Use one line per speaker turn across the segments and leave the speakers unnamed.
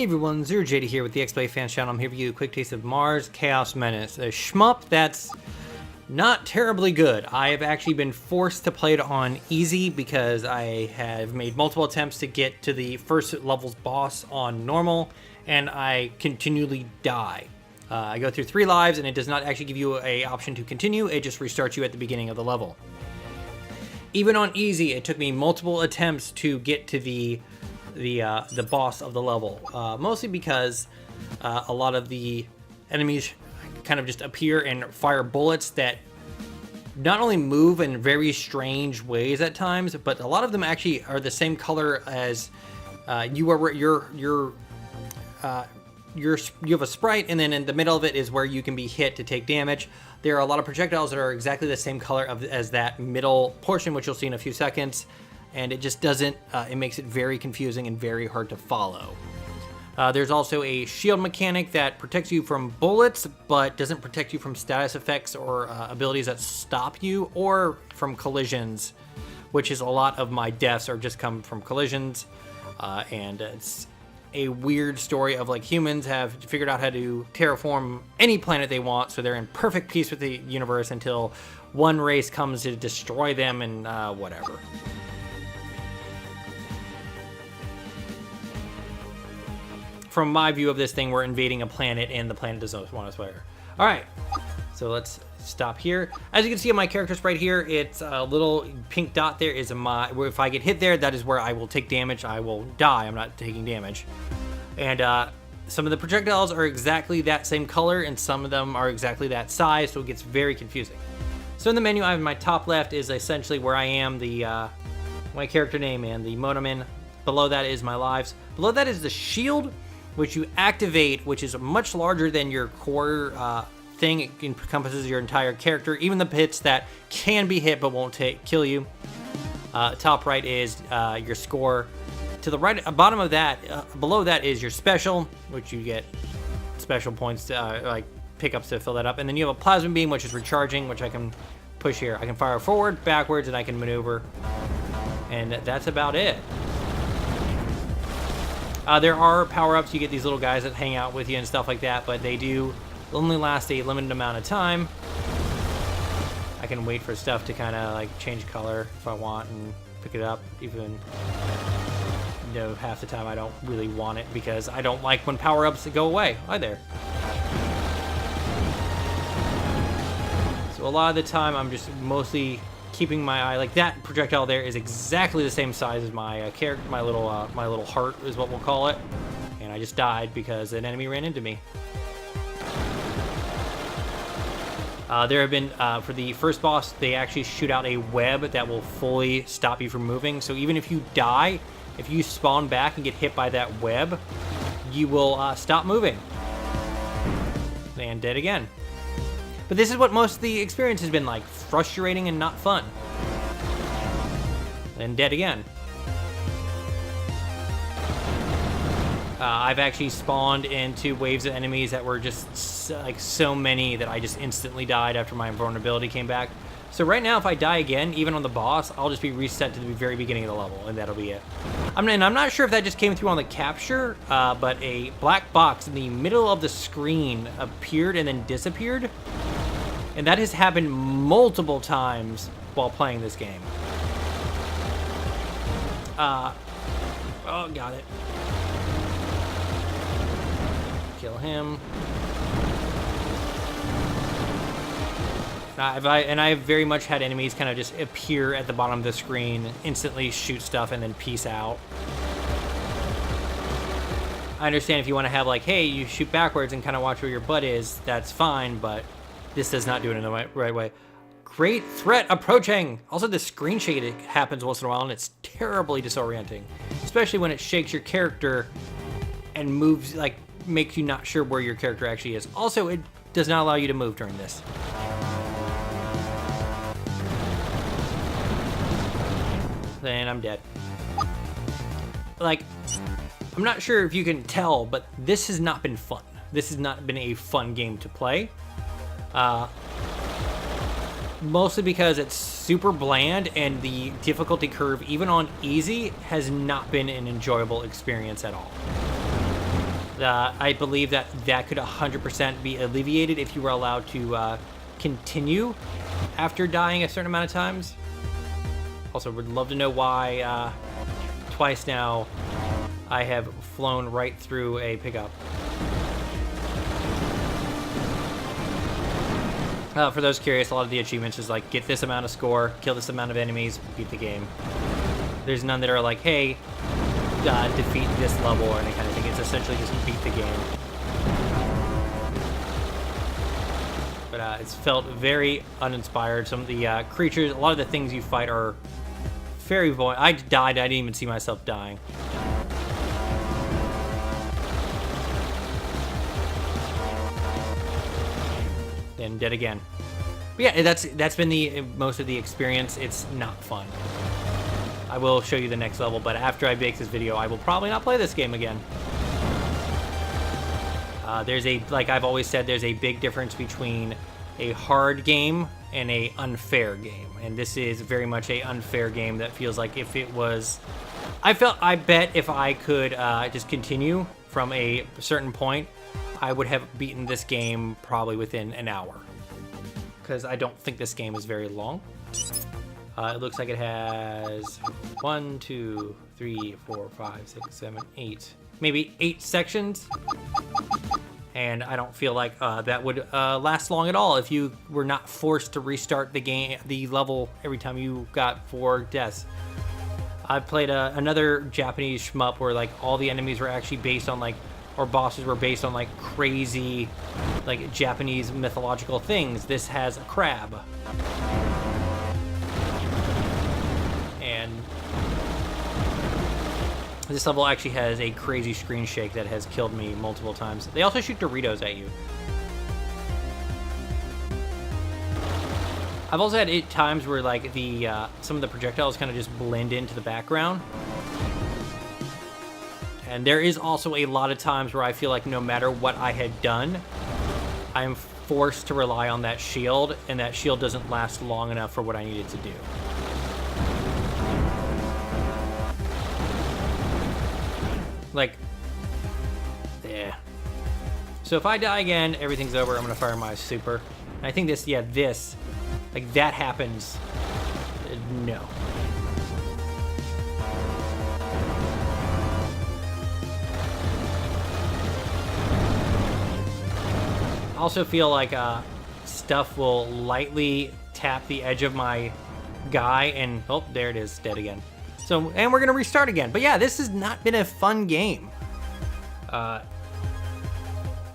Hey everyone, Zero JD here with the XBLA Fans channel. I'm here for you a quick taste of Mars Chaos Menace, a shmup that's not terribly good. I have actually been forced to play it on easy because I have made multiple attempts to get to the first level's boss on normal, and I continually die. I go through 3 lives, and it does not actually give you an option to continue. It just restarts you at the beginning of the level. Even on easy, it took me multiple attempts to get to the boss of the level, mostly because a lot of the enemies kind of just appear and fire bullets that not only move in very strange ways at times, but a lot of them actually are the same color as you have a sprite, and then in the middle of it is where you can be hit to take damage. There are a lot of projectiles that are exactly the same color as that middle portion, which you'll see in a few seconds. And it just doesn't, it makes it very confusing and very hard to follow. There's also a shield mechanic that protects you from bullets, but doesn't protect you from status effects or abilities that stop you, or from collisions, which is a lot of my deaths are just come from collisions. And it's a weird story of like humans have figured out how to terraform any planet they want, so they're in perfect peace with the universe until one race comes to destroy them and whatever. From my view of this thing, we're invading a planet and the planet doesn't want us there. All right, so let's stop here. As you can see on my character sprite here, it's a little pink dot there is if I get hit there, that is where I will take damage. I will die, I'm not taking damage. And some of the projectiles are exactly that same color and some of them are exactly that size, so it gets very confusing. So in the menu, I have my top left is essentially where I am, my character name and the mode I'm in. Below that is my lives. Below that is the shield, which you activate, which is much larger than your core thing. It encompasses your entire character, even the hits that can be hit but won't kill you. Top right is your score. To the right, bottom of that, below that is your special, which you get special points to like pickups to fill that up. And then you have a plasma beam, which is recharging, which I can push here. I can fire forward, backwards, and I can maneuver. And that's about it. There are power-ups. You get these little guys that hang out with you and stuff like that, but they do only last a limited amount of time. I can wait for stuff to kind of like change color if I want and pick it up, even though half the time I don't really want it because I don't like when power-ups go away. Hi there. So a lot of the time I'm just mostly keeping my eye, like that projectile there is exactly the same size as my character, my little heart is what we'll call it, and I just died because an enemy ran into me. There have been, for the first boss, they actually shoot out a web that will fully stop you from moving, so even if you die, if you spawn back and get hit by that web, you will stop moving. And dead again. But this is what most of the experience has been like, frustrating and not fun. And dead again. I've actually spawned into waves of enemies that were just like so many that I just instantly died after my invulnerability came back. So right now, if I die again, even on the boss, I'll just be reset to the very beginning of the level, and that'll be it. I'm not sure if that just came through on the capture, but a black box in the middle of the screen appeared and then disappeared. And that has happened multiple times while playing this game. Oh, got it. Kill him. And I have very much had enemies kind of just appear at the bottom of the screen, instantly shoot stuff, and then peace out. I understand if you want to have like, hey, you shoot backwards and kind of watch where your butt is, that's fine, but this does not do it in the right way. Great threat approaching! Also, the screen shake happens once in a while, and it's terribly disorienting. Especially when it shakes your character and moves, like, makes you not sure where your character actually is. Also, it does not allow you to move during this. Then I'm dead. Like, I'm not sure if you can tell, but this has not been fun. This has not been a fun game to play. Mostly because it's super bland and the difficulty curve, even on easy, has not been an enjoyable experience at all. I believe that could 100% be alleviated if you were allowed to continue after dying a certain amount of times. Also, would love to know why twice now I have flown right through a pickup. For those curious, a lot of the achievements is like, get this amount of score, kill this amount of enemies, beat the game. There's none that are like, hey, defeat this level or any kind of thing. It's essentially just beat the game. But it's felt very uninspired. Some of the creatures, a lot of the things you fight are very void. I died, I didn't even see myself dying. And dead again. But yeah, that's been the most of the experience. It's not fun. I will show you the next level, but after I make this video, I will probably not play this game again. There's like I've always said, there's a big difference between a hard game and a unfair game, and this is very much a unfair game that feels like if it was, I bet if I could just continue from a certain point, I would have beaten this game probably within an hour, because I don't think this game is very long. It looks like it has 1, 2, 3, 4, 5, 6, 7, 8, maybe 8 sections. And I don't feel like that would last long at all if you were not forced to restart the level every time you got 4 deaths. I've played another Japanese shmup where like all the enemies were actually based on like, or bosses were based on like crazy, like Japanese mythological things. This has a crab. And this level actually has a crazy screen shake that has killed me multiple times. They also shoot Doritos at you. I've also had times where like the some of the projectiles kind of just blend into the background. And there is also a lot of times where I feel like no matter what I had done, I'm forced to rely on that shield, and that shield doesn't last long enough for what I needed to do. Like, yeah. So if I die again, everything's over. I'm gonna fire my super. And I think this, yeah, this, like that happens. No. I also feel like stuff will lightly tap the edge of my guy, and oh, there it is, dead again. So, and we're gonna restart again. But yeah, this has not been a fun game.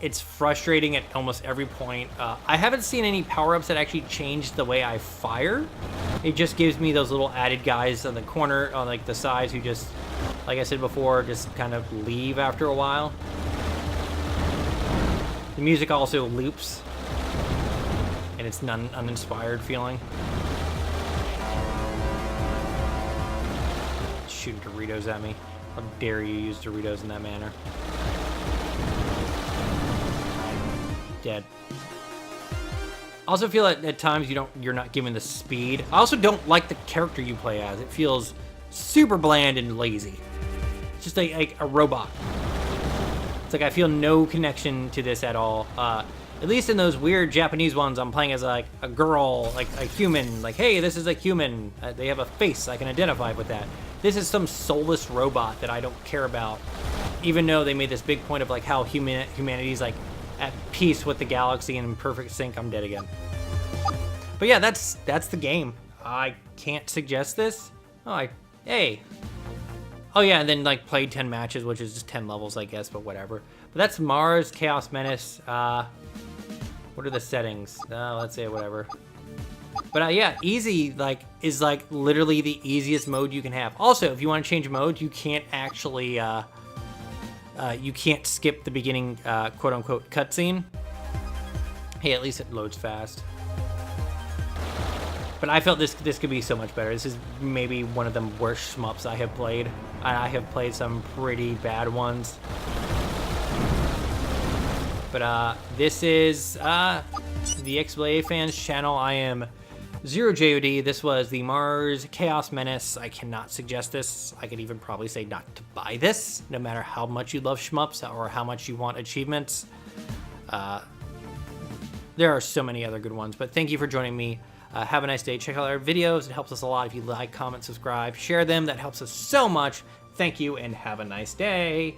It's frustrating at almost every point. I haven't seen any power-ups that actually change the way I fire. It just gives me those little added guys on the corner, on like the sides, who just, like I said before, just kind of leave after a while. The music also loops, and it's an uninspired feeling. Shooting Doritos at me. How dare you use Doritos in that manner? Dead. I also feel that at times you're not given the speed. I also don't like the character you play as. It feels super bland and lazy. It's just like a robot. It's like I feel no connection to this at all. At least in those weird Japanese ones, I'm playing as like a girl, like a human. Like, hey, this is a human. They have a face. I can identify with that. This is some soulless robot that I don't care about. Even though they made this big point of like how humanity's like at peace with the galaxy and in perfect sync. I'm dead again. But yeah, that's the game. I can't suggest this. Hey. Oh yeah, and then like played 10 matches, which is just 10 levels, I guess, but whatever. But that's Mars Chaos Menace. What are the settings? Let's say whatever. But yeah, easy is like literally the easiest mode you can have. Also, if you want to change mode, you can't actually you can't skip the beginning quote unquote cutscene. Hey, at least it loads fast. But I felt this could be so much better. This is maybe one of the worst shmups I have played. I have played some pretty bad ones. But this is the XBLA fans channel. I am Zero JOD, this was the Mars Chaos Menace. I cannot suggest this. I could even probably say not to buy this, no matter how much you love shmups or how much you want achievements. There are so many other good ones, but thank you for joining me. Have a nice day. Check out our videos. It helps us a lot if you like, comment, subscribe, share them. That helps us so much. Thank you, and have a nice day.